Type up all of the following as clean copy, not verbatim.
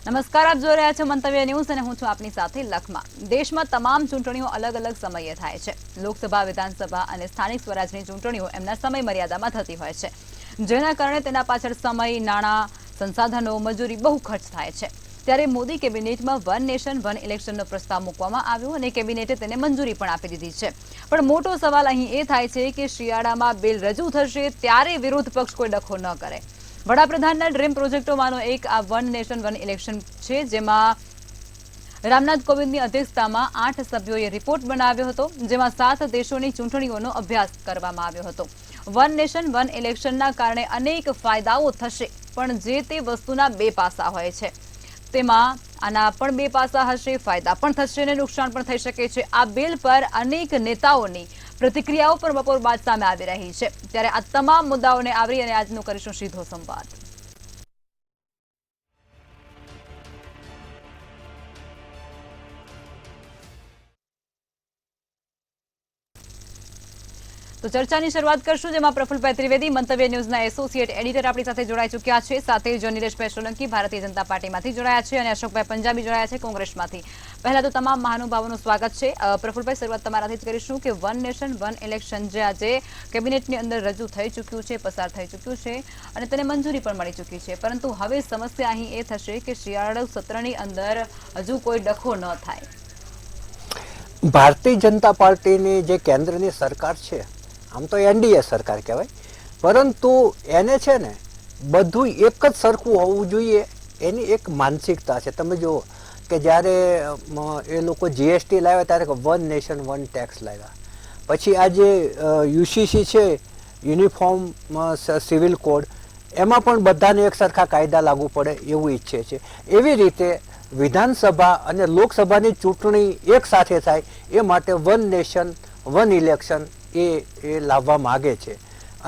નમસ્કાર, આપ જોઈ રહ્યા છો મંતવ્ય ન્યૂઝ અને હું છું આપની સાથે લખમાં। દેશમાં તમામ ચૂંટણીઓ અલગ અલગ સમયે થાય છે। લોકસભા, વિધાનસભા અને સ્થાનિક સ્વરાજની ચૂંટણીઓ એમના સમય મર્યાદામાં થતી હોય છે, જેના કારણે તેના પાછળ સમય, નાણાં, સંસાધનો, મજૂરી બહુ ખર્ચ થાય છે। ત્યારે મોદી કેબિનેટમાં વન નેશન વન ઇલેક્શનનો પ્રસ્તાવ મૂકવામાં આવ્યો અને કેબિનેટે તેને મંજૂરી પણ આપી દીધી છે। પણ મોટો સવાલ અહીં એ થાય છે કે શિયાળામાં બિલ રજૂ થશે ત્યારે વિરોધ પક્ષ કોઈ ડખો ન કરે। વડાપ્રધાનના ડ્રીમ પ્રોજેક્ટોમાંનો એક આ વન નેશન વન ઇલેક્શન છે, જેમાં રામનાથ કોવિંદની અધ્યક્ષતામાં 8 સભ્યોએ રિપોર્ટ બનાવ્યો હતો, જેમાં 7 દેશોની ચૂંટણીઓનો અભ્યાસ કરવામાં આવ્યો હતો। વન નેશન વન ઇલેક્શનના કારણે અનેક ફાયદાઓ થશે, પણ જે તે વસ્તુના બે પાસા હોય છે। તેમાં આના પણ બે પાસા હશે, ફાયદા પણ થશે અને નુકસાન પણ થઈ શકે છે। આ બિલ પર અનેક નેતાઓની પ્રતિક્રિયાઓ પણ બપોર બાદ સામે આવી રહી છે। ત્યારે આ તમામ મુદ્દાઓને આવરી અને આજનો કરીશું સીધો સંવાદ। તો ચર્ચાની શરૂઆત કરશું, જેમાં પ્રફુલભાઈ ત્રિવેદી મંતવ્ય ન્યૂઝના એસોસિએટ એડિટર આપણી સાથે જોડાઈ ચૂક્યા છે। સાથે જ નિલેશભાઈ સોલંકી ભારતીય જનતા પાર્ટીમાંથી જોડાયા છે અને અશોકભાઈ પંજાબી જોડાયા છે કોંગ્રેસમાંથી। પહેલા તો તમામ મહાનુભાવોનું સ્વાગત છે। પ્રફુલભાઈ, શરૂઆત તમારાથી જ કરીશું કે વન નેશન વન ઇલેક્શન જે આજે કેબિનેટની અંદર રજૂ થઈ ચૂક્યું છે, પસાર થઈ ચૂક્યું છે અને તેને મંજૂરી પણ મળી ચૂકી છે, પરંતુ હવે સમસ્યા અહીં એ થશે કે શિયાળુ સત્રની અંદર હજુ કોઈ ડખો ન થાય। ભારતીય જનતા પાર્ટીની જે કેન્દ્રની સરકાર છે, આમ તો એનડીએ સરકાર કહેવાય, પરંતુ એને છે ને બધું એક જ સરખું હોવું જોઈએ એની એક માનસિકતા છે। તમે જુઓ કે જ્યારે એ લોકો જીએસટી લાવ્યા ત્યારે વન નેશન વન ટેક્સ લાવ્યા, પછી આ જે યુસીસી છે, યુનિફોર્મ સિવિલ કોડ, એમાં પણ બધાને એક સરખા કાયદા લાગુ પડે એવું ઈચ્છે છે। એવી રીતે વિધાનસભા અને લોકસભાની ચૂંટણી એક સાથે થાય એ માટે વન નેશન વન ઇલેક્શન એ લાવવા માગે છે।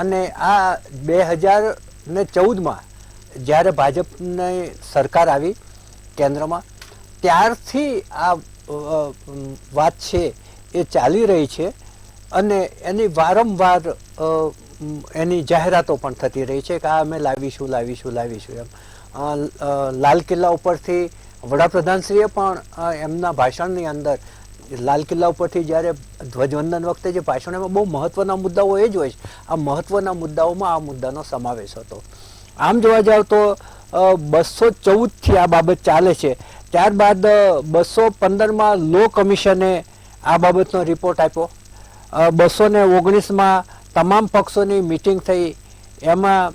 અને આ 2014માં જ્યારે ભાજપની સરકાર આવી કેન્દ્રમાં, ત્યારથી આ વાત છે એ ચાલી રહી છે અને એની વારંવાર એની જાહેરાતો પણ થતી રહી છે કે આ અમે લાવીશું લાવીશું લાવીશું એમ। લાલ કિલ્લા ઉપરથી વડાપ્રધાનશ્રીએ પણ એમના ભાષણની અંદર લાલ કિલ્લા ઉપરથી જ્યારે ધ્વજવંદન વખતે જે ભાષણ, એમાં બહુ મહત્વના મુદ્દાઓ એ જ હોય છે। આ મહત્વના મુદ્દાઓમાં આ મુદ્દાનો સમાવેશ હતો। આમ જોવા જાવ તો 214થી આ બાબત ચાલે છે। ત્યારબાદ 215માં લો કમિશને આ બાબતનો રિપોર્ટ આપ્યો। 219માં તમામ પક્ષોની મિટિંગ થઈ, એમાં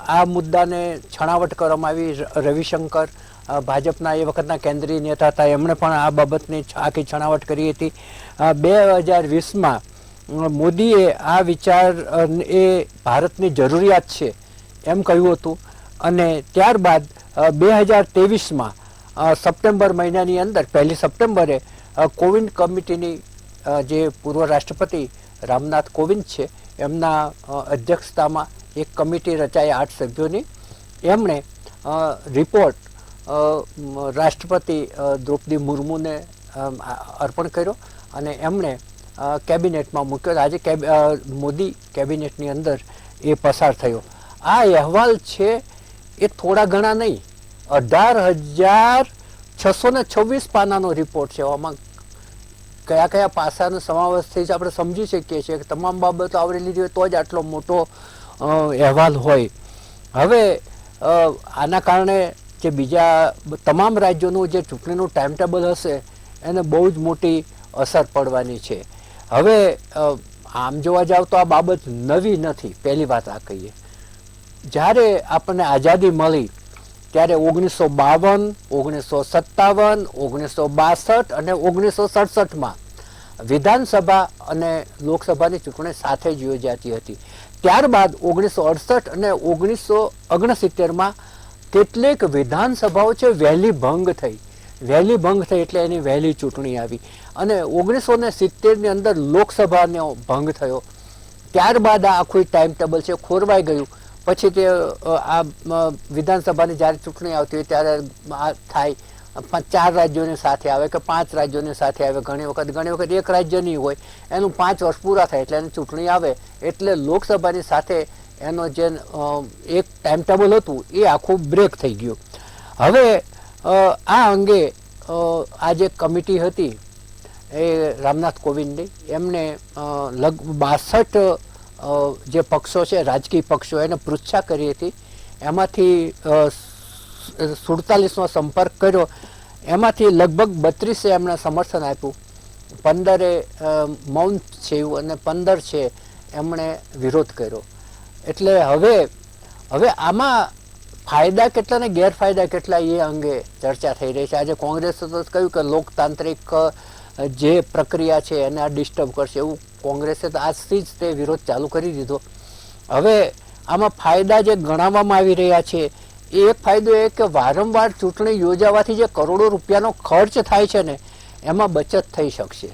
આ મુદ્દાને છણાવટ કરવામાં આવી। રવિશંકર ભાજપના એ વખતના કેન્દ્રીય નેતા હતા, એમણે પણ આ બાબતની આખી છણાવટ કરી હતી। 2020માં મોદીએ આ વિચાર એ ભારતની જરૂરિયાત છે એમ કહ્યું હતું અને ત્યારબાદ 2023માં સપ્ટેમ્બર મહિનાની અંદર 1 સપ્ટેમ્બરે કોવિંદ કમિટીની જે પૂર્વ રાષ્ટ્રપતિ રામનાથ કોવિંદ છે, એમના અધ્યક્ષતામાં એક કમિટી રચાઈ 8 સભ્યોની। એમણે રિપોર્ટ રાષ્ટ્રપતિ દ્રૌપદી મુર્મુને અર્પણ કર્યો અને એમણે કેબિનેટમાં મૂક્યો। આજે મોદી કેબિનેટની અંદર એ પસાર થયો। આ અહેવાલ છે એ થોડા ઘણા નહીં, 18,626 પાનાનો રિપોર્ટ છે। આમાં કયા કયા પાસાનો સમાવેશ થઈ છે આપણે સમજી શકીએ છીએ કે તમામ બાબતો આવરી લીધી હોય તો જ આટલો મોટો અહેવાલ હોય। હવે આના કારણે જે બીજા તમામ રાજ્યોનું જે ચૂંટણીનું ટાઈમ ટેબલ હશે એને બહુ જ મોટી અસર પડવાની છે। હવે આમ જોવા જાવ તો આ બાબત નવી નથી। પહેલી વાત આ કહીએ, જ્યારે આપણને આઝાદી મળી ત્યારે 1952, 1957, 1962 અને 1967માં વિધાનસભા અને લોકસભાની ચૂંટણી સાથે જ યોજાતી હતી। ત્યારબાદ 1968 અને 1969માં કેટલીક વિધાનસભાઓ છે વહેલી ભંગ થઈ એટલે એની વહેલી ચૂંટણી આવી અને 1970ની અંદર લોકસભાનો ભંગ થયો। ત્યારબાદ આ આખું ટાઈમ ટેબલ છે ખોરવાઈ ગયું। પછી તે આ વિધાનસભાની જ્યારે ચૂંટણી આવતી હોય ત્યારે આ થાય, 4 રાજ્યોની સાથે આવે કે 5 રાજ્યોની સાથે આવે, ઘણી વખત એક રાજ્યની હોય, એનું 5 વર્ષ પૂરા થાય એટલે એની ચૂંટણી આવે, એટલે લોકસભાની સાથે એનો જે એક ટાઈમ ટેબલ હતું એ આખું બ્રેક થઈ ગયું। હવે આ અંગે આ જે કમિટી હતી એ રામનાથ કોવિંદની, એમને લગભગ 62 જે પક્ષો છે, રાજકીય પક્ષો, એને પૃચ્છા કરી હતી. એમાંથી 47નો સંપર્ક કર્યો. એમાંથી લગભગ 32 એમણે સમર્થન આપ્યું, 15 મૌન છે અને 15 છે એમણે વિરોધ કર્યો. એટલે હવે આમાં ફાયદા કેટલા ને ગેરફાયદા કેટલા એ અંગે ચર્ચા થઈ રહી છે. આજે કોંગ્રેસે તો કહ્યું કે લોકતાંત્રિક જે પ્રક્રિયા છે એને આ ડિસ્ટર્બ કરશે, એવું કોંગ્રેસે તો આજથી જ તે વિરોધ ચાલુ કરી દીધો. હવે આમાં ફાયદા જે ગણાવવામાં આવી રહ્યા છે એ એક ફાયદો એ કે વારંવાર ચૂંટણી યોજાવાથી જે કરોડો રૂપિયાનો ખર્ચ થાય છે ને એમાં બચત થઈ શકશે.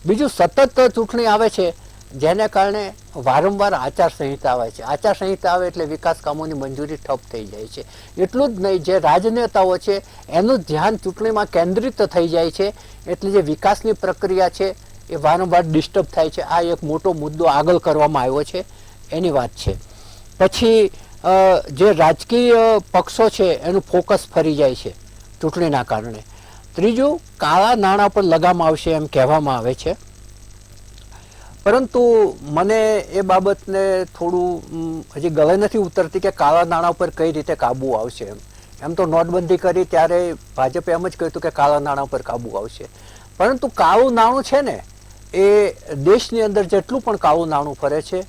બીજું, સતત ચૂંટણી આવે છે જેને કારણે વારંવાર આચારસંહિતા આવે છે. આચારસંહિતા આવે એટલે વિકાસ કામોની મંજૂરી ઠપ થઈ જાય છે. એટલું જ નહીં, જે રાજનેતાઓ છે એનું ધ્યાન ચૂંટણીમાં કેન્દ્રિત થઈ જાય છે, એટલે જે વિકાસની પ્રક્રિયા છે એ વારંવાર ડિસ્ટર્બ થાય છે. આ એક મોટો મુદ્દો આગળ કરવામાં આવ્યો છે એની વાત છે. પછી જે રાજકીય પક્ષો છે એનું ફોકસ ફરી જાય છે ચૂંટણીના કારણે. ત્રીજું, કાળા નાણાં પર લગામ આવશે એમ કહેવામાં આવે છે, પરંતુ મને એ બાબતને થોડું હજી ગળે નથી ઉતરતી કે કાળા નાણાં પર કઈ રીતે કાબુ આવશે. એમ તો નોટબંધી કરી ત્યારે ભાજપે એમ જ કહ્યું હતું કે કાળા નાણાં પર કાબુ આવશે, પરંતુ કાળું નાણું છે ને એ દેશની અંદર જેટલું પણ કાળું નાણું ફરે છે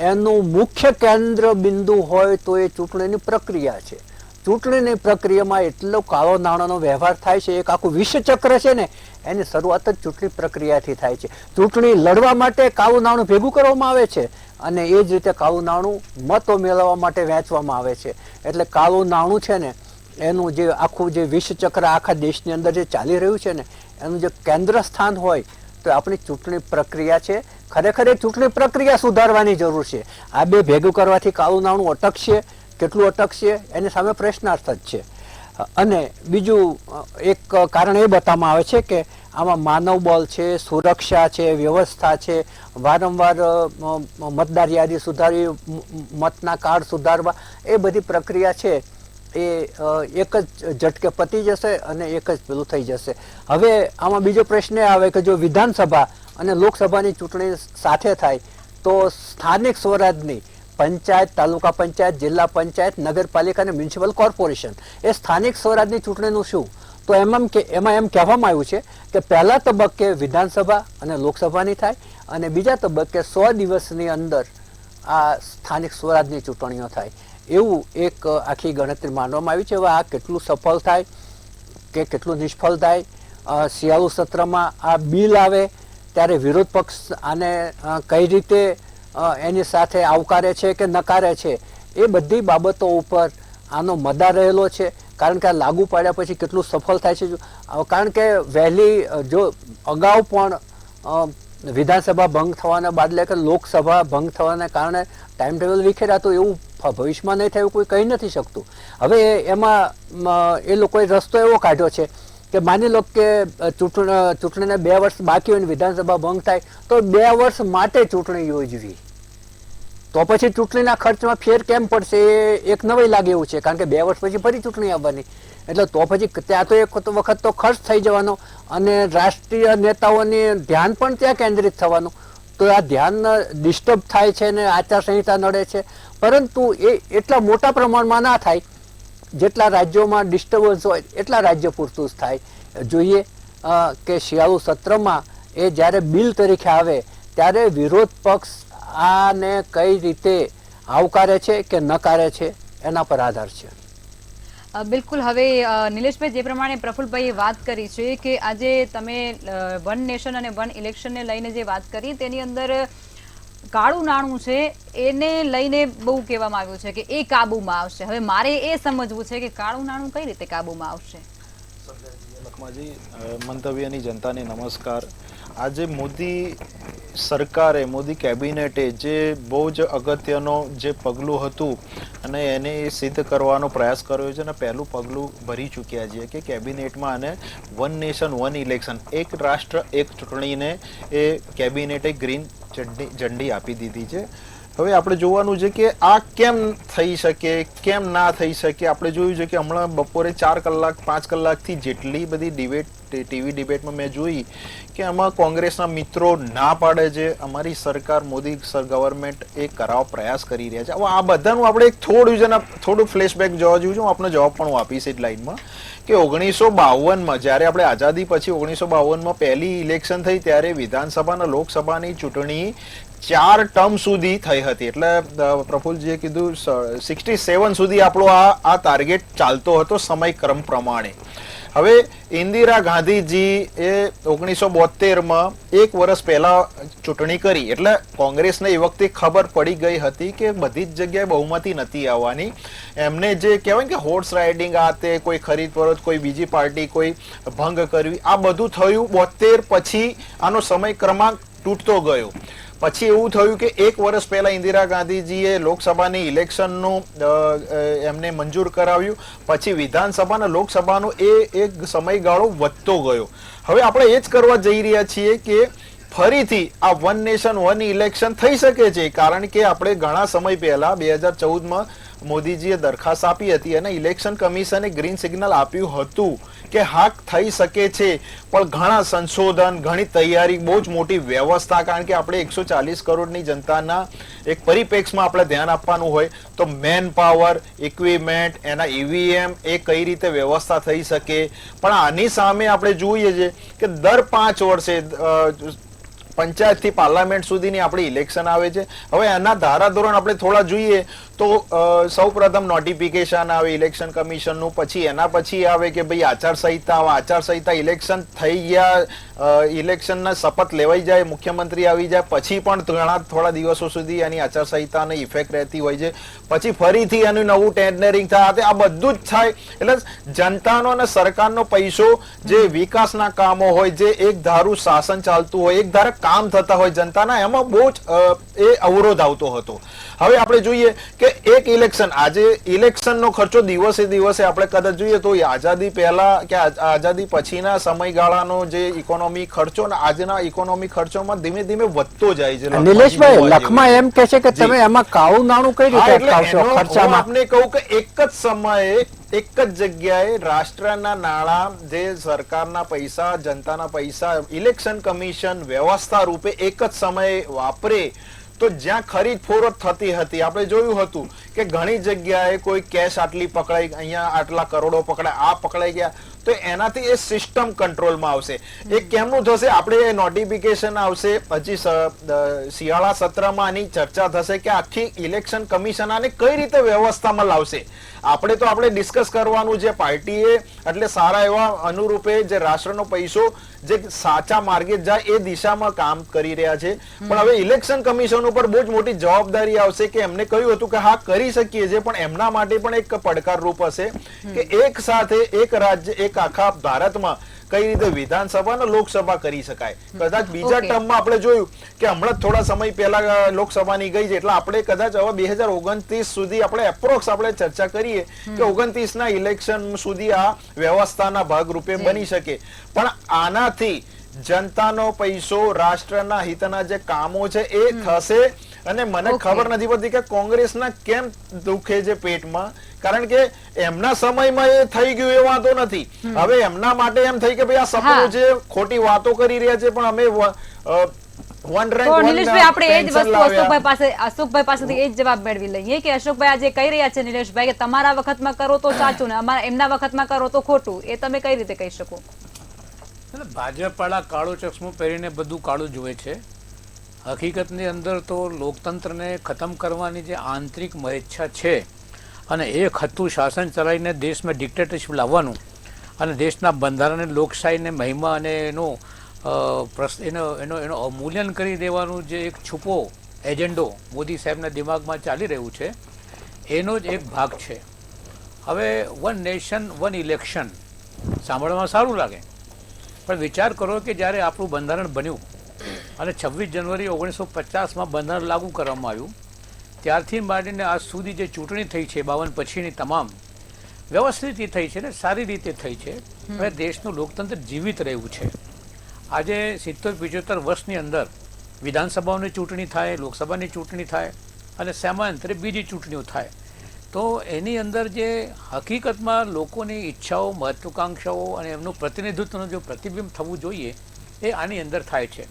એનું મુખ્ય કેન્દ્ર બિંદુ હોય તો એ ચૂંટણીની પ્રક્રિયા છે. ચૂંટણીની પ્રક્રિયામાં એટલો કાળો નાણાંનો વ્યવહાર થાય છે, એક આખું વિષચક્ર છે ને એની શરૂઆત જ ચૂંટણી પ્રક્રિયાથી થાય છે. ચૂંટણી લડવા માટે કાળું નાણું ભેગું કરવામાં આવે છે અને એ જ રીતે કાળું નાણું મતો મેળવવા માટે વહેંચવામાં આવે છે. એટલે કાળું નાણું છે ને એનું જે આખું જે વિષચક્ર આખા દેશની અંદર જે ચાલી રહ્યું છે ને એનું જે કેન્દ્ર સ્થાન હોય તો આપણી ચૂંટણી પ્રક્રિયા છે. ખરેખર એ ચૂંટણી પ્રક્રિયા સુધારવાની જરૂર છે. આ બે ભેગું કરવાથી કાળું નાણું અટકશે, કેટલું અટકશે એની સામે પ્રશ્નાર્થ જ છે. અને બીજું એક કારણ એ બતાવવામાં આવે છે કે આમાં માનવ બળ છે, સુરક્ષા છે, વ્યવસ્થા છે, વારંવાર મતદાર યાદી સુધારવી, મતના કાર્ડ સુધારવા, એ બધી પ્રક્રિયા છે એ એક જ ઝટકે પતી જશે અને એક જ પેલું થઈ જશે. હવે આમાં બીજો પ્રશ્ન એ આવે કે જો વિધાનસભા અને લોકસભાની ચૂંટણી સાથે થાય તો સ્થાનિક સ્વરાજની પંચાયત, તાલુકા પંચાયત, જિલ્લા પંચાયત, નગરપાલિકા અને મ્યુનિસિપલ કોર્પોરેશન એ સ્થાનિક સ્વરાજની ચૂંટણીનું શું? તો એમાં એમ કહેવામાં આવ્યું છે કે પહેલા તબક્કે વિધાનસભા અને લોકસભાની થાય અને બીજા તબક્કે 100 દિવસની અંદર આ સ્થાનિક સ્વરાજની ચૂંટણીઓ થાય, એવું એક આખી ગણતરી માનવામાં આવી છે. હવે આ કેટલું સફળ થાય કે કેટલું નિષ્ફળ થાય, શિયાળુ સત્રમાં આ બિલ આવે ત્યારે વિરોધ પક્ષ આને કઈ રીતે એની સાથે આવકારે છે કે નકારે છે, એ બધી બાબતો ઉપર આનો મદાર રહેલો છે. કારણ કે આ લાગુ પાડ્યા પછી કેટલું સફળ થાય છે. કારણ કે વહેલી જો અગાઉ પણ વિધાનસભા ભંગ થવાના બદલે કે લોકસભા ભંગ થવાના કારણે ટાઈમ ટેબલ વિખેરાતું, એવું ભવિષ્યમાં નહીં થયું કોઈ કહી નથી શકતું. હવે એમાં એ લોકોએ રસ્તો એવો કાઢ્યો છે કે માની લો કે ચૂંટણીને 2 વર્ષ બાકી હોય ને વિધાનસભા ભંગ થાય તો 2 વર્ષ માટે ચૂંટણી યોજવી, તો પછી ચૂંટણીના ખર્ચમાં ફેર કેમ પડશે એ એક નવાઈ લાગે એવું છે. કારણ કે 2 વર્ષ પછી ફરી ચૂંટણી આવવાની, એટલે તો પછી ત્યાં તો એક વખત તો ખર્ચ થઈ જવાનો અને રાષ્ટ્રીય નેતાઓની ધ્યાન પણ ત્યાં કેન્દ્રિત થવાનું, તો આ ધ્યાન ડિસ્ટર્બ થાય છે ને આચારસંહિતા નડે છે. પરંતુ એ એટલા મોટા પ્રમાણમાં ના થાય, જેટલા રાજ્યોમાં ડિસ્ટર્બન્સ હોય એટલા રાજ્ય પૂરતું જ થાય. જોઈએ કે શિયાળુ સત્રમાં એ જ્યારે બિલ તરીકે આવે ત્યારે વિરોધ પક્ષ આને કઈ રીતે આવકારે છે કે નકારે છે એના પર આધાર છે. બિલકુલ. હવે નિલેશભાઈ, જે પ્રમાણે પ્રફુલ્લભાઈએ વાત કરી છે કે આજે તમે વન નેશન અને વન ઇલેક્શનને લઈને જે વાત કરી તેની અંદર કાળું નાણું છે એને લઈને બહુ કહેવામાં આવ્યું છે કે એ કાબુમાં આવશે. હવે મારે એ સમજવું છે કે કાળું નાણું કઈ રીતે કાબુમાં આવશે. લખમાજી, મંતવ્યની જનતાને નમસ્કાર. આજે મોદી સરકારે, મોદી કેબિનેટે જે બહુ જ અગત્યનો જે પગલું હતું અને એને સિદ્ધ કરવાનો પ્રયાસ કર્યો છે અને પહેલું પગલું ભરી ચૂક્યા છીએ કે કેબિનેટમાં અને વન નેશન વન ઇલેક્શન, એક રાષ્ટ્ર એક ચૂંટણીને એ કેબિનેટે ગ્રીન ઝંડી આપી દીધી છે. હવે આપણે જોવાનું છે કે આ કેમ થઈ શકે, કેમ ના થઈ શકે. આપણે જોયું છે કે હમણાં બપોરે 4 કલાક 5 કલાકથી જેટલી બધી ડિબેટ ટીવી ડિબેટમાં મેં જોઈ કે આમાં કોંગ્રેસના મિત્રો ના પાડે છે, અમારી સરકાર મોદી ગવર્મેન્ટ એ કરાવવા પ્રયાસ કરી રહ્યા છે. હવે આ બધાનું આપણે એક થોડું ફ્લેશબેક જોવા જેવું છે. હું આપનો જવાબ પણ હું આપીશ જ લાઈનમાં કે 1952માં જ્યારે આપણે આઝાદી પછી 1952માં પહેલી ઇલેક્શન થઈ ત્યારે વિધાનસભા અને લોકસભાની ચૂંટણી 4 ટર્મ સુધી થઈ હતી. એટલે પ્રફુલજીએ કીધું 67 સુધી આપણો આ ટાર્ગેટ ચાલતો હતો સમયક્રમ પ્રમાણે. હવે ઇન્દિરા ગાંધીજી એ 1972માં 1 વર્ષ પહેલા ચૂંટણી કરી એટલે કોંગ્રેસને એ વખતે ખબર પડી ગઈ હતી કે બધી જ જગ્યાએ બહુમતી નથી આવવાની. એમને જે કહેવાય કે હોર્સ રાઇડિંગ આ તે કોઈ ખરીદ ફરોખ કોઈ બીજી પાર્ટી કોઈ ભંગ કરવી આ બધું થયું. 72 પછી આનો સમય ક્રમાંક તૂટતો ગયો. પછી એવું થયું કે 1 વર્ષ પહેલા ઇન્દિરા ગાંધીજીએ લોકસભાની ઇલેક્શનનું એમને મંજૂર કરાવ્યું. પછી વિધાનસભા અને લોકસભાનો એક સમયગાળો વધતો ગયો. હવે આપણે એ જ કરવા જઈ રહ્યા છીએ કે ફરીથી આ વન નેશન વન ઇલેક્શન થઈ શકે છે. કારણ કે આપણે ઘણા સમય પહેલા 2014માં મોદીજીએ દરખાસ્ત આપી હતી અને ઇલેક્શન કમિશને ગ્રીન સિગ્નલ આપ્યું હતું કે હા થઈ શકે છે, પણ ઘણા સંશોધન ઘણી તૈયારી બહુ જ મોટી વ્યવસ્થા, કારણ કે આપણે 140 કરોડની જનતાના એક પરિપ્રેક્ષમાં આપણે ધ્યાન આપવાનું હોય તો મેન પાવર, ઇક્વિપમેન્ટ, એના ઈવીએમ એ કઈ રીતે વ્યવસ્થા થઈ શકે. પણ આની સામે આપણે જોઈએ છે કે દર 5 વર્ષે પંચાયત થી પાર્લામેન્ટ સુધીની આપણી ઇલેક્શન આવે છે. હવે એના ધારાધોરણ આપણે થોડા જોઈએ તો સૌપ્રથમ નોટિફિકેશન આવે ઇલેક્શન કમિશનનું, પછી એના પછી આવે કે ભાઈ આચારસંહિતા આવે. આચારસંહિતા ઇલેક્શન થઈ ગયા, ઇલેક્શનના શપથ લેવાઈ જાય, મુખ્યમંત્રી આવી જાય, પછી પણ થોડા દિવસો સુધી એની આચારસંહિતાની ઇફેક્ટ રહેતી હોય છે. પછી ફરીથી એનું નવું ટેન્ડરિંગ થાય, આ બધું જ થાય. એટલે જનતાનો અને સરકારનો પૈસો જે વિકાસના કામો હોય, જે એક ધારું શાસન ચાલતું હોય, એક ધારે કામ થતા હોય જનતાના, એમાં બહુ જ એ અવરોધ આવતો હતો. હવે આપણે જોઈએ કે એક ઇલેક્શન, આજે ઇલેક્શનનો ખર્ચો દિવસે દિવસે આપણે કદાચ જોઈએ તો આઝાદી પહેલા કે આઝાદી પછીના સમયગાળાનો જે ઇકોનોમી ખર્ચો અને આજના ઇકોનોમી ખર્ચોમાં ધીમે ધીમે વધતો જાય છે. નિલેશભાઈ, લખમાં એમ કે છે કે તમે એમાં કાળું નાણું કઈ રીતે અટકાવશો ખર્ચામાં? આપને કહું કે એક જ સમયે એક જ જગ્યાએ રાષ્ટ્રના નાણાં, જે સરકારના પૈસા, જનતાના પૈસા ઇલેક્શન કમિશન વ્યવસ્થા રૂપે એક જ સમયે વાપરે તો જ્યાં ખરીદ ફોરત થતી હતી આપણે જોયું હતું કે ઘણી જગ્યાએ કોઈ કેશ આટલી પકડાઈ, અહીંયા આટલા કરોડો પકડાય, આ પકડાઈ ગયા, તો એનાથી એ સિસ્ટમ કંટ્રોલમાં આવશે. એ કેમનું થશે? આપણે નોટિફિકેશન આવશે, પછી શિયાળા સત્રમાં આની ચર્ચા થશે કે આખી ઇલેક્શન કમિશન આને કઈ રીતે વ્યવસ્થામાં લાવશે. આપણે તો આપણે ડિસ્કસ કરવાનું છે. પાર્ટીએ એટલે સારા એવા અનુરૂપે જે રાષ્ટ્રનો પૈસો જે સાચા માર્ગે જાય એ દિશામાં કામ કરી રહ્યા છે. પણ હવે ઇલેક્શન કમિશન ઉપર બહુ જ મોટી જવાબદારી આવશે કે એમને કહ્યું હતું કે હા કરી શકીએ છીએ, પણ એમના માટે પણ એક પડકાર રૂપ હશે કે એક સાથે એક રાજ્ય, એક આખા ભારતમાં કઈ રીતે વિધાનસભા અને લોકસભા કરી શકાય. કદાચ બીજા ટર્મમાં આપણે જોયું કે હમણાં થોડા સમય પહેલા લોકસભાની ગઈ છે, એટલે આપણે કદાચ હવે 2029 સુધી આપણે એપ્રોક્સ આપણે ચર્ચા કરીએ કે 29 ના ઇલેક્શન સુધી આ વ્યવસ્થાના ભાગરૂપે બની શકે. પણ આનાથી જનતાનો પૈસો, રાષ્ટ્રના હિતના જે કામો છે એ થશે. અને મને ખબર નથી પડતી કે કોંગ્રેસના કેમ દુખે છે પેટમાં, કારણ કે એમના સમયમાં એ થઈ ગયું એ વાતો નથી. હવે એમના માટે એમ થઈ કે ભાઈ આ સપનું છે, ખોટી વાતો કરી રહ્યા છે, પણ અમે નિલેશભાઈ આપણે એ જ વસ્તુ અશોકભાઈ પાસેથી એ જ જવાબ મેળવી લઈએ કે અશોકભાઈ આજે કહી રહ્યા છે નિલેશભાઈ કે તમારા વખતમાં કરો તો સાચું ને અમારા એમના વખતમાં કરો તો ખોટું, એ તમે કઈ રીતે કહી શકો? ભાજપ વાળા કાળો ચશ્મો પહેરીને બધું કાળું જુએ છે. હકીકતની અંદર તો લોકતંત્રને ખતમ કરવાની જે આંતરિક મહેચ્છા છે અને એ ખતું શાસન ચલાવીને દેશમાં ડિક્ટેટરશીપ લાવવાનું અને દેશના બંધારણને, લોકશાહીને મહિમા અને એનો અવમૂલ્યન કરી દેવાનું જે એક છુપો એજન્ડો મોદી સાહેબના દિમાગમાં ચાલી રહ્યું છે એનો જ એક ભાગ છે. હવે વન નેશન વન ઇલેક્શન સાંભળવામાં સારું લાગે, પણ વિચાર કરો કે જ્યારે આપણું બંધારણ બન્યું અને 26 જાન્યુઆરી 1950માં બંધારણ લાગુ કરવામાં આવ્યું, ત્યારથી માંડીને આજ સુધી જે ચૂંટણી થઈ છે 52 પછીની તમામ વ્યવસ્થિત થઈ છે ને સારી રીતે થઈ છે. અને દેશનું લોકતંત્ર જીવિત રહ્યું છે. આજે 70-75 વર્ષની અંદર વિધાનસભાઓની ચૂંટણી થાય, લોકસભાની ચૂંટણી થાય, અને સમયાંતરે બીજી ચૂંટણીઓ થાય. તો એની અંદર જે હકીકતમાં લોકોની ઈચ્છાઓ, મહત્વાકાંક્ષાઓ અને એમનું પ્રતિનિધિત્વનું જો પ્રતિબિંબ થવું જોઈએ એ આની અંદર થાય છે.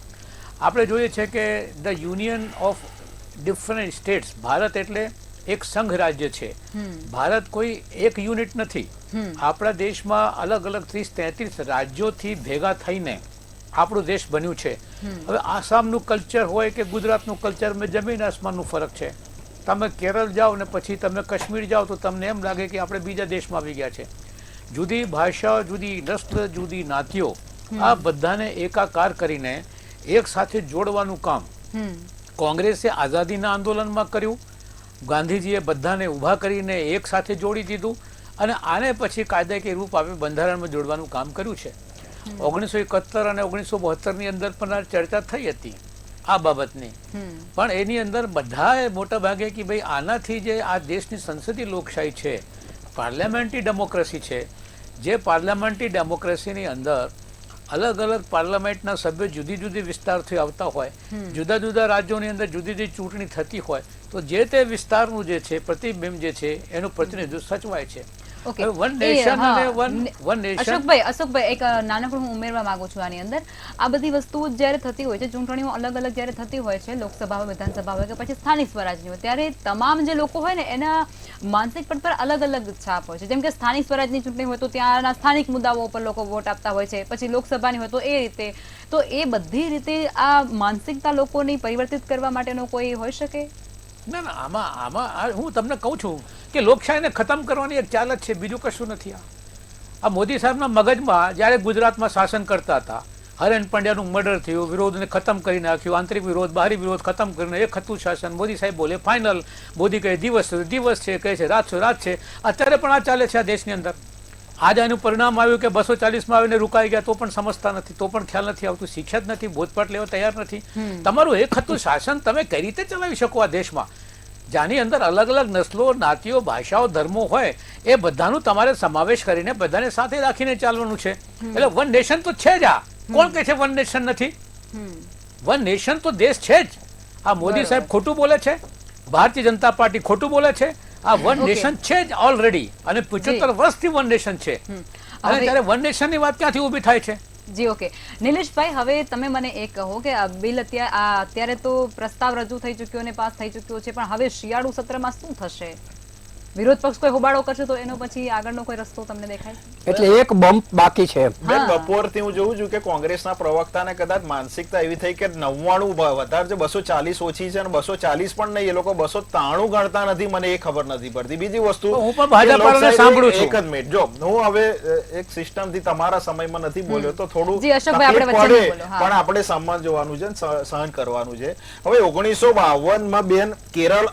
આપણે જોઈએ છે કે the union of different states, Bharat એટલે એક સંઘ રાજ્ય છે. ભારત કોઈ એક યુનિટ નથી. આપણા દેશમાં અલગ અલગ 30-33 રાજ્યોથી ભેગા થઈને આપણો દેશ બન્યું છે. હવે આસામનું કલ્ચર હોય કે ગુજરાતનું કલ્ચર, મેં જમીન આસમાનનું ફરક છે. તમે કેરળ જાઓ ને પછી તમે કાશ્મીર જાઓ તો તમને એમ લાગે કે આપણે બીજા દેશમાં આવી ગયા છે. જુદી ભાષાઓ, જુદી નસ્લ, જુદી નાતીઓ, આ બધાને એકાકાર કરીને એક સાથે જોડવાનું કામ કોંગ્રેસે આઝાદીના આંદોલનમાં કર્યું. ગાંધીજીએ બધાને ઊભા કરીને એક સાથે જોડી દીધું અને આને પછી કાયદાકીય રૂપ આપી બંધારણમાં જોડવાનું કામ કર્યું છે. 1971 અને 1972ની અંદર પણ આ ચર્ચા થઈ હતી આ બાબતની, પણ એની અંદર બધાએ મોટા ભાગે કે ભાઈ આનાથી જે આ દેશની સંસદીય લોકશાહી છે, પાર્લામેન્ટરી ડેમોક્રેસી છે, જે પાર્લામેન્ટરી ડેમોક્રેસીની અંદર અલગ અલગ પાર્લામેન્ટના સભ્યો જુદી જુદી વિસ્તારથી આવતા હોય, જુદા જુદા રાજ્યોની અંદર જુદી જુદી ચૂંટણી થતી હોય, તો જે તે વિસ્તારનું જે છે પ્રતિબિંબ જે છે એનું પ્રતિનિધિત્વ સચવાય છે. અશોકભાઈ, એક નાનકડું હું ઉમેરવા માંગુ છું આની અંદર. આ બધી વસ્તુઓ જ્યારે થતી હોય છે, ચૂંટણીઓ અલગ અલગ જ્યારે થતી હોય છે, લોકસભા હોય, વિધાનસભા હોય કે પછી સ્થાનિક સ્વરાજની હોય, ત્યારે તમામ જે લોકો હોય ને એના માનસિક પટ પર અલગ અલગ છાપ હોય છે. જેમ કે સ્થાનિક સ્વરાજની ચૂંટણી હોય તો ત્યાંના સ્થાનિક મુદ્દાઓ ઉપર લોકો વોટ આપતા હોય છે, પછી લોકસભાની હોય તો એ રીતે. તો એ બધી રીતે આ માનસિકતા લોકોની પરિવર્તિત કરવા માટેનો કોઈ હોઈ શકે? ના ના, આમાં હું તમને કહું છું કે લોકશાહીને ખતમ કરવાની એક ચાલ જ છે, બીજું કશું નથી. આ મોદી સાહેબના મગજમાં જ્યારે ગુજરાતમાં શાસન કરતા હતા, હરેન પંડ્યાનું મર્ડર થયું, વિરોધને ખતમ કરી નાખ્યું, આંતરિક વિરોધ, બહારી વિરોધ ખતમ કરીને એક હતું શાસન. મોદી સાહેબ બોલે ફાઇનલ, મોદી કહે દિવસ છે, કહે છે રાત છે. અત્યારે પણ આ ચાલે છે આ દેશની અંદર. આજે એનું પરિણામ આવ્યું કે 240માં આવીને રૂકાઈ ગયા તો પણ સમજતા નથી, તો પણ ખ્યાલ નથી આવતું, શિક્ષા જ નથી, બોધપાઠ લેવા તૈયાર નથી. તમારું એક હતું શાસન તમે કઈ રીતે ચલાવી શકો આ દેશમાં, જાની અંદર અલગ અલગ નસ્લો, નાતીઓ, ભાષાઓ, ધર્મો હોય એ બધાનું તમારે સમાવેશ કરીને બધાને સાથે રાખીને ચાલવાનું છે. એટલે વન નેશન તો છે જ. આ કોણ કહે છે વન નેશન નથી? વન નેશન તો દેશ છે જ. આ મોદી સાહેબ ખોટું બોલે છે, ભારતીય જનતા પાર્ટી ખોટું બોલે છે. આ વન નેશન છે જ ઓલરેડી, અને 75 વર્ષથી વન નેશન છે. અને ત્યારે વન નેશન ની વાત ક્યાંથી ઊભી થાય છે? જી ઓકે. નિલેશભાઈ, હવે તમે મને એ કહો કે આ બિલ અત્યારે તો પ્રસ્તાવ રજૂ થઈ ચૂક્યો અને પાસ થઈ ચૂક્યો છે, પણ હવે શિયાળુ સત્રમાં શું થશે? વિરોધ પક્ષ કોઈ હોબાળો કરશે તો એનો પછી આગળનો કોઈ રસ્તો તમને દેખાય? એટલે એક બમ્પ બાકી છે. બપોરથી હું જોઉં છું કે કોંગ્રેસના પ્રવક્તાને કદાચ માનસિકતા એવી થઈ કે 99 વધારે છે, 240 ઓછી છે અને 240 પણ નહીં, એ લોકો 293 ગણતા નથી. મને એ ખબર નથી પડતી. બીજી વસ્તુ, હું પણ ભાજપને સાંભળું છું. એક જ મિનિટ, જો હું હવે એક સિસ્ટમ થી તમારા સમયમાં નથી બોલ્યો તો થોડું પણ આપણે સામાન જોવાનું છે, સહન કરવાનું છે. હવે 1952માં બેન કેરળ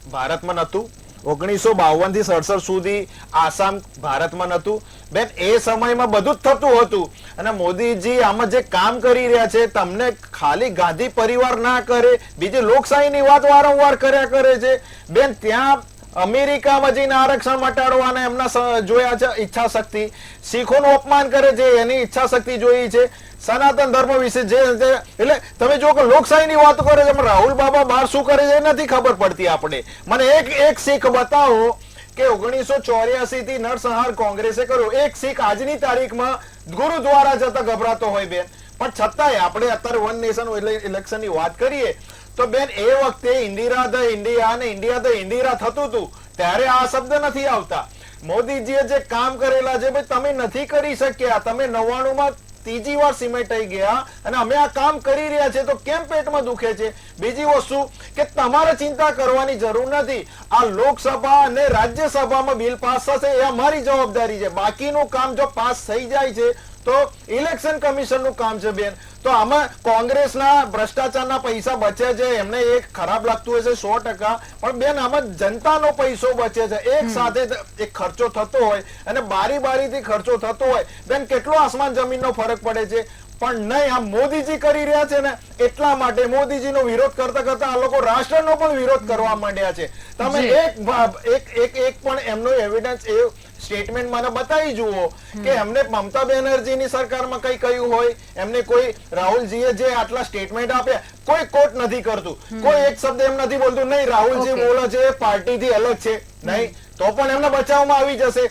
ભારતમાં નતું, 1952 થી 67 સુધી આસામ ભારતમાં નતું બેન. એ સમયમાં બધું જ થતું હતું. અને મોદીજી આમાં જે કામ કરી રહ્યા છે, તમને ખાલી ગાંધી પરિવાર ના કરે, બીજી લોકશાહીની વાત વારંવાર કર્યા કરે છે બેન. ત્યાં અમેરિકામાં જઈને આરક્ષણ મટાડવાના એમના જોયા છે ઈચ્છા શક્તિ, શીખોનું અપમાન કરે છે એની ઈચ્છા શક્તિ જોઈ છે, સનાતન ધર્મ વિશે જે એટલે તમે જો કે લોકશાહીની વાત કરે છે, રાહુલ બાબા બહાર શું કરે છે એ નથી ખબર પડતી આપણે. મને એક શીખ બતાવો કે 1984 થી નરસંહાર કોંગ્રેસે કર્યો, એક શીખ આજની તારીખમાં ગુરુદ્વારા જતા ગભરાતો હોય બેન. પણ છતાંય આપણે અત્યારે વન નેશન એટલે ઇલેક્શનની વાત કરીએ તો બેન, એ વખતે ઇન્દિરા ધ ઇન્ડિયા અને ઇન્ડિયા ધ ઇન્દિરા થતું હતું ત્યારે આ શબ્દ નથી આવતા. મોદીજીએ જે કામ કરેલા છે ભાઈ તમે નથી કરી શક્યા, તમે 99માં ત્રીજી વાર સિમેટાઈ ગયા અને અમે આ કામ કરી રહ્યા છે તો કેમ પેટમાં દુખે છે? બીજી વસ્તુ કે તમારે ચિંતા કરવાની જરૂર નથી. આ લોકસભા અને રાજ્યસભામાં બિલ પાસ થશે એ અમારી જવાબદારી છે. બાકીનું કામ જો પાસ થઈ જાય છે તો ઇલેક્શન કમિશનનું કામ છે બેન. તો આમાં કોંગ્રેસના ભ્રષ્ટાચારના પૈસા બચે છે, એમને એક ખરાબ લાગતું હશે 100%, પણ બેન આમાં જનતાનો પૈસો બચે છે. એક સાથે એક ખર્ચો થતો હોય અને બારીથી ખર્ચો થતો હોય બેન, કેટલો આસમાન જમીનનો ફરક પડે છે. પણ નહીં, આ મોદીજી કરી રહ્યા છે ને એટલા માટે મોદીજીનો વિરોધ કરતા કરતા આ લોકો રાષ્ટ્રનો પણ વિરોધ કરવા માંડ્યા છે. તમે એક પણ એમનો એવિડન્સ એ સ્ટેટમેન્ટ મને બતાવી જુઓ કે એમને મમતા બેનર્જીની સરકારમાં કઈ કહ્યું હોય, એમને કોઈ રાહુલજીએ જે આટલા સ્ટેટમેન્ટ આપ્યા કોઈ કોટ નથી કરતું, કોઈ એક શબ્દ એમ નથી બોલતું નહીં રાહુલજી બોલે છે પાર્ટીથી અલગ છે, નહીં તો પણ એમને બચાવવામાં આવી જશે.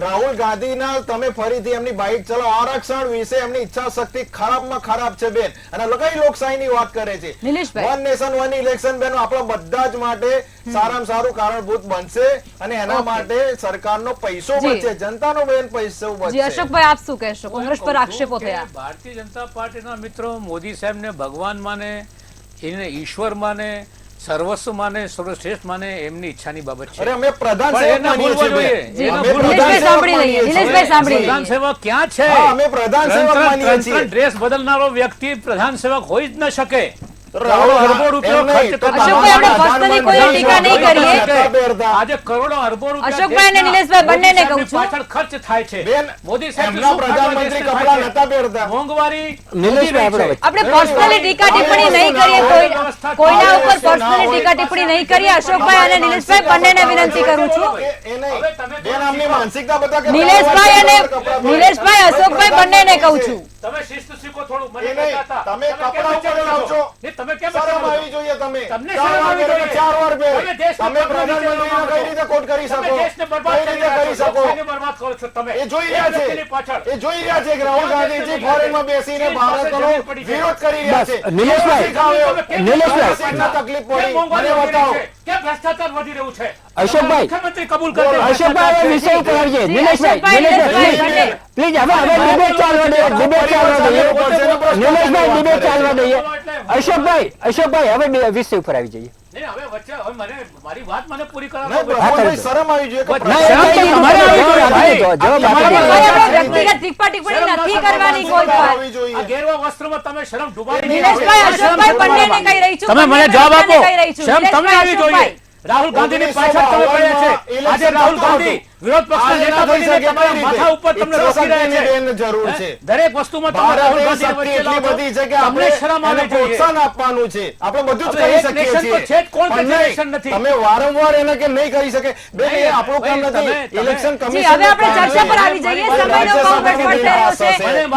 રાહુલ ગાંધીના તમે ફરીથી એમની બાઇક ચલાવો, આરક્ષણ વિશે એમની ઈચ્છા શક્તિ ખરાબમાં ખરાબ છે બેન, અને કઈ લોકશાહીની વાત કરે છે. વન નેશન વન ઇલેક્શન બેન આપણા બધા જ માટે સારામાં સારું કારણભૂત બનશે, અને એના માટે સરકારનો પૈસો બચશે, જનતાનો બેન પૈસો બચશે. અશોકભાઈ આપ શું કહેશો? કોંગ્રેસ પર આક્ષેપો થયા. ભારતીય જનતા પાર્ટીના મિત્રો મોદી સાહેબને ભગવાન માને, એને ઈશ્વર માને, સર્વસ્વ માને, સર્વશ્રેષ્ઠ માને, એમની ઈચ્છાની બાબત છે. અરે અમે પ્રધાન સેવક માનીએ છીએ. પ્રધાન સેવક ક્યાં છે? અમે પ્રધાન સેવક માનીએ છીએ. ડ્રેસ બદલનારો વ્યક્તિ પ્રધાન સેવક હોઈ જ ન શકે. આજે કરોડો અરબો પાછળ ખર્ચ થાય છે. મોદી સાહેબ પ્રધાનમંત્રી કપડા નતા પહેરતા. મોંઘવારી આપણે પર્સનલી ટીકા ટિપ્પણી નહીં કરીએ, કોઈના ઉપર પર્સનલી ટીકા ટિપ્પણી નહીં કરીએ. અશોકભાઈ અને નિલેશભાઈ બંનેને વિનંતી કરું છું. નિલેશભાઈ અને નિલેશભાઈ અશોકભાઈ બંનેને કહું છું. તમે શિસ્ત શીખો થોડું. તમે કપડા ઉપર લાવજો. તમે કેમ શરમ આવી જોઈએ. તમે તમને શરમ આવી જોઈએ. 4 વાર બે તમે પ્રધાનમંત્રીને કઈ રીતે કોટ કરી શકો? દેશને બરબાદ કરી શકો. બરબાદ કરો છો તમે. એ જોઈ રહ્યા છે. એ જોઈ રહ્યા છે કે રાહુલ ગાંધીજી ફોરેનમાં બેસીને ભારતનો વિરોધ કરી રહ્યા છે. નિલેશભાઈ તકલીફ પડી મને બતાવો કે ભ્રષ્ટાચાર વધી રહ્યું છે. અશોકભાઈ મુખ્યમંત્રી કબૂલ કરે. અશોકભાઈ વિષય ઉપર આવીએ. નિલેશભાઈ પ્લીઝ હવે ડિબેટ ચાલવા દઈએ. નિલેશભાઈ ડિબેટ ચાલવા દઈએ. અશોકભાઈ હવે વિષય ઉપર આવી જઈએ. હવે વચ્ચે હવે મારી વાત મને પૂરી શરમ આવી જોઈએ. વ્યક્તિગત ટીકા ટિપ્પણી નથી કરવાની કોઈ પર. ગેરવા વસ્ત્રમાં તમે શરમ ડુબાડી. નિલેશભાઈ અશોકભાઈ બંનેને કહી રહી છું. તમે મને જવાબ આપો. શરમ તમને નિલેશભાઈ, આવી જોઈએ. રાહુલ ગાંધીની પાછળ તમે પડ્યા છે. આજે રાહુલ ગાંધી વિરોધ પક્ષના નેતા બનીને તમારા માથા ઉપર તમને રોકી રહ્યા છે. જરૂર છે. દરેક વસ્તુમાં તમે રાહુલ ગાંધી વચ્ચે એટલી બધી છે કે તમને શરમ આપણે આવવી જોઈએ. પ્રોત્સાહન આપવાનું છે. આપણે બધું જ હવે કરી એક શકીએ nation તો છીએ. છે જ, કોણ કે પણ નહીં, nation નથી? તમે વારંવાર એને કે નહીં કરી શકે બેન, એ આપણું કામ ભાઈ, નથી. તમે- ઇલેક્શન જી, કમિશન હવે આપણે ચર્ચા પર આવી જઈએ. સમયનો બહુ ગડબડ થઈ રહ્યો છે.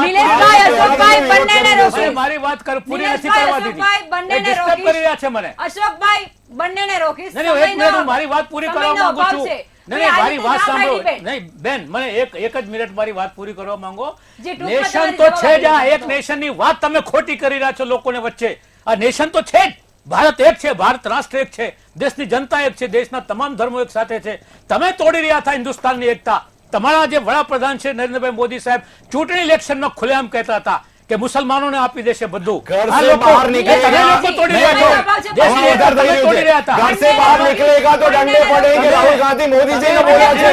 નિલેશભાઈ અશોકભાઈ બંનેને હવે રોકી. મારી વાત કર પૂરી નથી નિલેશભાઈ કરવા દીધી. અશોકભાઈ બંનેને એ disturb રોકી. કરી રહ્યા છે મને. અશોકભાઈ બંનેને રોકી. નહીં, નહીં, એક મિનિટ હું મારી વાત પૂરી કરવા સમયનો માંગુ અભાવ છું. છે. નહીં, નહીં, મારી વાત આ સાંભળો. debate. નહીં બેન, મને એક જ મિનિટ મારી વાત પૂરી કરવા માંગો. જી, ટૂંકમાં નેશન તમારી તો છે જ. આ જવાબ એક નેશનની વાત તમે ખોટી કરી રહ્યા છો લોકોને વચ્ચે. આ નેશન તો છે જ. ભારત એક છે, ભારત રાષ્ટ્ર એક છે, દેશની જનતા એક છે, દેશના તમામ ધર્મો એક સાથે છે. તમે તોડી રહ્યા હતા હિન્દુસ્તાનની એકતા. તમારા જે વડાપ્રધાન છે નરેન્દ્રભાઈ મોદી સાહેબ ચૂંટણી ઇલેક્શનમાં ખુલ્લેઆમ કહેતા હતા કે મુસલમાનોને આપી દેશે બધું. ઘર આ સે લોકો બહાર નીકળે- તમે લોકો તોડી રહ્યા છો. દેશની એકતા તમે તોડી રહ્યા હતા. घर से बाहर निकलेगा तो डंडे पड़ेंगे. राहुल गांधी मोदी जी ने बोला છે.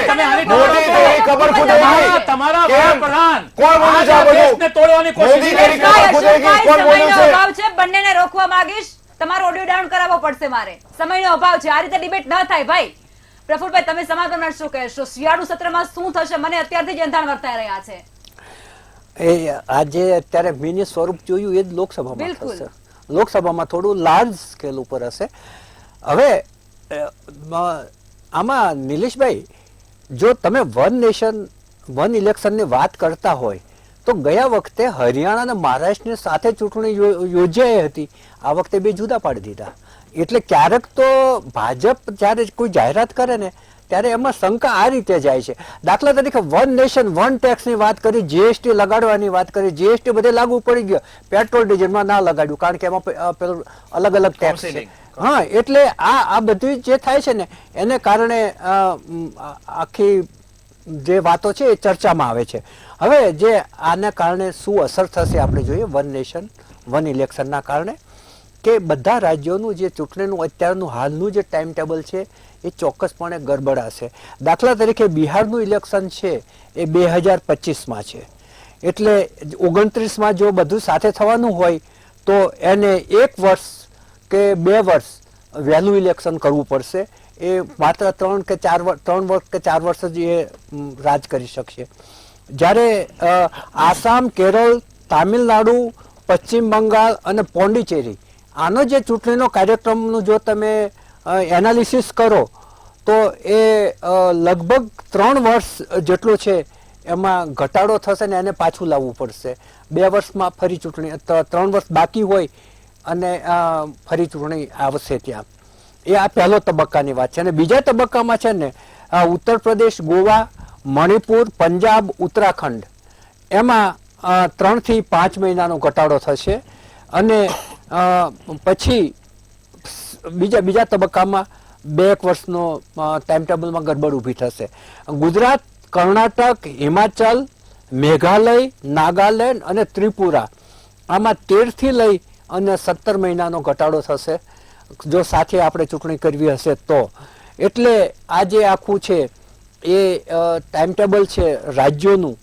મોદી તો એ ખબર ખુદેગી. તમારા કેમ? વડાપ્રધાન કોણ બોલ્યું છે આ બધું? દેશને તોડવાની કોશિશ મોદી કરી કરી છે. ખબર ખુદેગી. કોણ બોલ્યું સમયનો છે? અભાવ છે. બંનેને રોકવા માંગીશ. તમારો ઓડિયો ડાઉન કરાવવો પડશે મારે. સમયનો અભાવ છે. આ રીતે ડિબેટ ન થાય ભાઈ. પ્રફુલભાઈ તમે સમાપનમાં શું કહેશો? શિયાળુ સત્રમાં શું થશે? મને અત્યારથી જ અંધાણ વર્તાઈ રહ્યા છે. એ આજે અત્યારે મિની સ્વરૂપ જોયું એ જ લોકસભામાં બિલકુલ. થશે. લોકસભામાં થોડું લાર્જ સ્કેલ ઉપર હશે. હવે આમાં નિલેશભાઈ, જો તમે વન નેશન વન ઇલેક્શનની વાત કરતા હોય તો ગયા વખતે હરિયાણા અને મહારાષ્ટ્રની સાથે ચૂંટણી યોજાઈ હતી. આ વખતે બે જુદા પાડી દીધા. એટલે ક્યારેક તો ભાજપ જ્યારે કોઈ જાહેરાત કરે ને ત્યારે એમાં શંકા આ રીતે જાય છે. દાખલા તરીકે વન નેશન વન ટેક્સની વાત કરી, જીએસટી લગાડવાની વાત કરી, જીએસટી બધે લાગુ પડી ગયો, પેટ્રોલ ડીઝલમાં ના લગાડ્યું કારણ કે એમાં પેલું અલગ અલગ ટેક્સ છે. હા, એટલે આ બધું જે થાય છે ને એને કારણે આખી જે વાતો છે એ ચર્ચામાં આવે છે. હવે જે આના કારણે શું અસર થશે આપણે જોઈએ વન નેશન વન ઇલેક્શનના કારણે, કે બધા રાજ્યોનું જે ચૂંટણીનું અત્યારનું હાલનું જે ટાઈમ ટેબલ છે એ ચોક્કસપણે ગડબડાશે. દાખલા તરીકે બિહારનું ઇલેક્શન છે એ 2025માં છે. એટલે 29માં જો બધું સાથે થવાનું હોય તો એને 1 વર્ષ કે 2 વર્ષ વહેલું ઇલેક્શન કરવું પડશે. એ માત્ર 3 કે 4 વર્ષ જ એ રાજ કરી શકશે. જ્યારે આસામ, કેરળ, તામિલનાડુ, પશ્ચિમ બંગાળ અને પોંડિચેરી આનો જે ચૂંટણીનો કાર્યક્રમનું જો તમે એનાલિસિસ કરો તો એ લગભગ 3 વર્ષ જેટલો છે એમાં ઘટાડો થશે ને એને પાછું લાવવું પડશે. 2 વર્ષમાં ફરી ચૂંટણી, 3 વર્ષ બાકી હોય અને ફરી ચૂંટણી આવશે ત્યાં. એ આ પહેલો તબક્કાની વાત છે. અને બીજા તબક્કામાં છે ને ઉત્તર પ્રદેશ, ગોવા, મણિપુર, પંજાબ, ઉત્તરાખંડ એમાં 3 થી 5 મહિનાનો ઘટાડો થશે. અને પછી બીજા તબક્કામાં 2 વર્ષનો ટાઈમ ટેબલમાં ગડબડ ઊભી થશે. ગુજરાત, કર્ણાટક, હિમાચલ, મેઘાલય, નાગાલેન્ડ અને ત્રિપુરા આમાં 13 થી લઈ અને 17 મહિનાનો ઘટાડો થશે જો સાથે આપણે ચૂંટણી કરવી હશે તો. એટલે આ જે આખું છે એ ટાઈમ ટેબલ છે રાજ્યોનું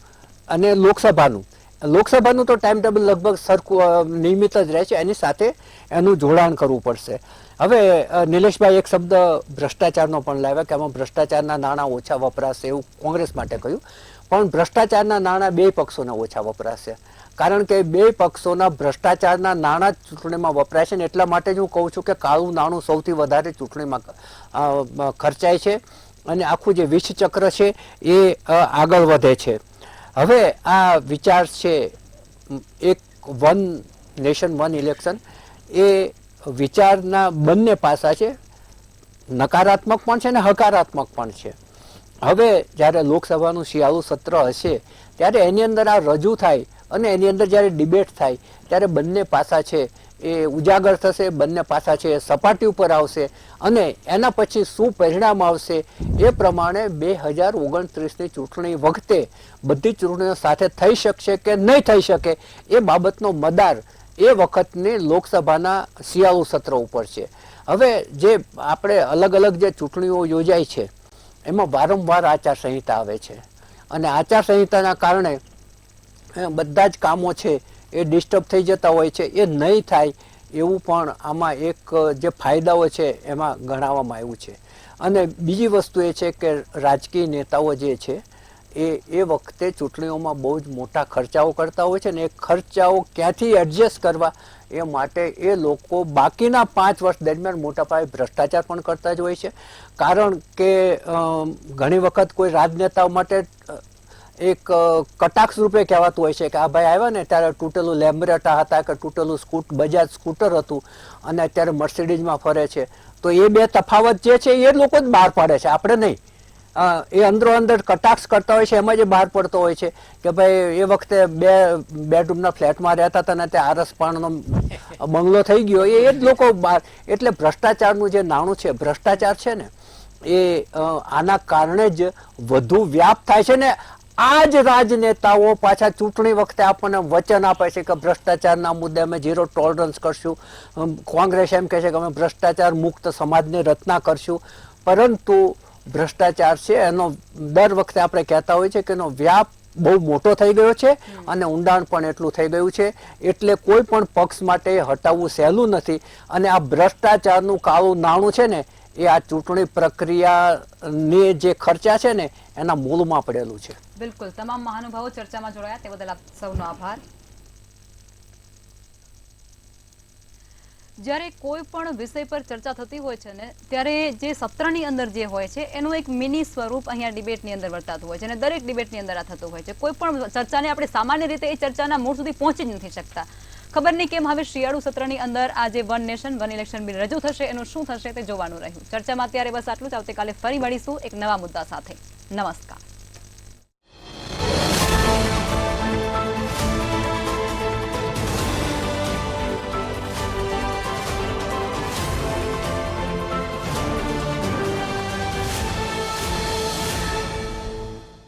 અને લોકસભાનું તો ટાઈમ ટેબલ લગભગ સરખું નિયમિત જ રહે છે, એની સાથે એનું જોડાણ કરવું પડશે. હવે નિલેશભાઈ એક શબ્દ ભ્રષ્ટાચારનો પણ લાવ્યા કે આમાં ભ્રષ્ટાચારના નાણાં ઓછા વપરાશે એવું કોંગ્રેસ માટે કહ્યું, પણ ભ્રષ્ટાચારના નાણાં 2 પક્ષોના ઓછા વપરાશે. કારણ કે 2 પક્ષોના ભ્રષ્ટાચારના નાણાં ચૂંટણીમાં વપરાય છે ને એટલા માટે જ હું કહું છું કે કાળું નાણું સૌથી વધારે ચૂંટણીમાં ખર્ચાય છે અને આખું જે વિષ ચક્ર છે એ આગળ વધે છે. હવે આ વિચાર છે એક વન નેશન વન ઇલેક્શન, એ વિચારના બંને પાસા છે, નકારાત્મક પણ છે ને હકારાત્મક પણ છે. હવે જ્યારે લોકસભાનું શિયાળુ સત્ર હશે ત્યારે એની અંદર આ રજૂ થાય અને એની અંદર જ્યારે ડિબેટ થાય ત્યારે બંને પાસા છે એ ઉજાગર થશે, બંને પાસા છે એ સપાટી ઉપર આવશે અને એના પછી શું પરિણામ આવશે એ પ્રમાણે 2029ની ચૂંટણી વખતે બધી ચૂંટણીઓ સાથે થઈ શકશે કે નહીં થઈ શકે એ બાબતનો મદાર એ વખતની લોકસભાના શિયાળુ સત્ર ઉપર છે. હવે જે આપણે અલગ અલગ જે ચૂંટણીઓ યોજાય છે એમાં વારંવાર આચારસંહિતા આવે છે અને આચારસંહિતાના કારણે બધા જ કામો છે એ ડિસ્ટર્બ થઈ જતા હોય છે. એ નહીં થાય એવું પણ આમાં એક જે ફાયદાઓ છે એમાં ગણાવવામાં આવ્યું છે. અને બીજી વસ્તુ એ છે કે રાજકીય નેતાઓ જે છે એ વખતે ચૂંટણીઓમાં બહુ જ મોટા ખર્ચાઓ કરતા હોય છે ને એ ખર્ચાઓ ક્યાંથી એડજસ્ટ કરવા એ માટે એ લોકો બાકીના 5 વર્ષ દરમિયાન મોટા પાયે ભ્રષ્ટાચાર પણ કરતા જ હોય છે. કારણ કે ઘણી વખત કોઈ રાજનેતાઓ માટે એક કટાક્ષ રૂપે કહેવાતું હોય છે કે આ ભાઈ આવ્યા ને ત્યારે તૂટેલું લેમ્બ્રેટા હતા કે તૂટેલું બજાજ સ્કૂટર હતું અને અત્યારે મર્સિડીઝમાં ફરે છે. તો એ 2 તફાવત જે છે એ લોકો જ બહાર પાડે છે, આપણે નહીં. એ અંદરો અંદર કટાક્ષ કરતા હોય છે એમાં જે બહાર પડતો હોય છે કે ભાઈ એ વખતે 2 બેડરૂમના ફ્લેટમાં રહેતા હતા ને ત્યાં આરસપાણનો બંગલો થઈ ગયો, એ જ લોકો બહાર. એટલે ભ્રષ્ટાચારનું જે નાણું છે, ભ્રષ્ટાચાર છે ને એ આના કારણે જ વધુ વ્યાપ થાય છે ને આ જ રાજનેતાઓ પાછા ચૂંટણી વખતે આપણને વચન આપે છે કે ભ્રષ્ટાચારના મુદ્દે અમે 0 ટોલરન્સ કરશું. કોંગ્રેસ એમ કહે છે કે અમે ભ્રષ્ટાચાર મુક્ત સમાજની રચના કરશું, પરંતુ ભ્રષ્ટાચાર છે એનો દર વખતે આપણે કહેતા હોઈએ છીએ કે એનો વ્યાપ બહુ મોટો થઈ ગયો છે અને ઊંડાણ પણ એટલું થઈ ગયું છે. એટલે કોઈ પણ પક્ષ માટે હટાવવું સહેલું નથી અને આ ભ્રષ્ટાચારનું કાળું નાણું છે ને એ આ ચૂંટણી પ્રક્રિયાની જે ખર્ચા છે ને એના મૂળમાં પડેલું છે. બિલકુલ. તમામ મહાનુભાવો ચર્ચામાં જોડાયા તે બદલ આપ સૌનો આભાર. જ્યારે કોઈ પણ વિષય પર ચર્ચા થતી હોય છે ને ત્યારે જે સત્રની અંદર જે હોય છે એનું એક મિની સ્વરૂપ અહીંયા ડિબેટની અંદર વર્તાતું હોય છે અને દરેક ડિબેટની અંદર આ થતું હોય છે. કોઈ પણ ચર્ચાને આપણે સામાન્ય રીતે એ ચર્ચાના મૂળ સુધી પહોંચી જ નથી શકતા. ખબર નહીં કેમ હવે શિયાળુ સત્રની અંદર આ જે one nation one election bill રજૂ થશે એનું શું થશે તે જોવાનું રહ્યું. ચર્ચામાં અત્યારે બસ આટલું જ. આવતીકાલે ફરી મળીશું એક નવા મુદ્દા સાથે. નમસ્કાર.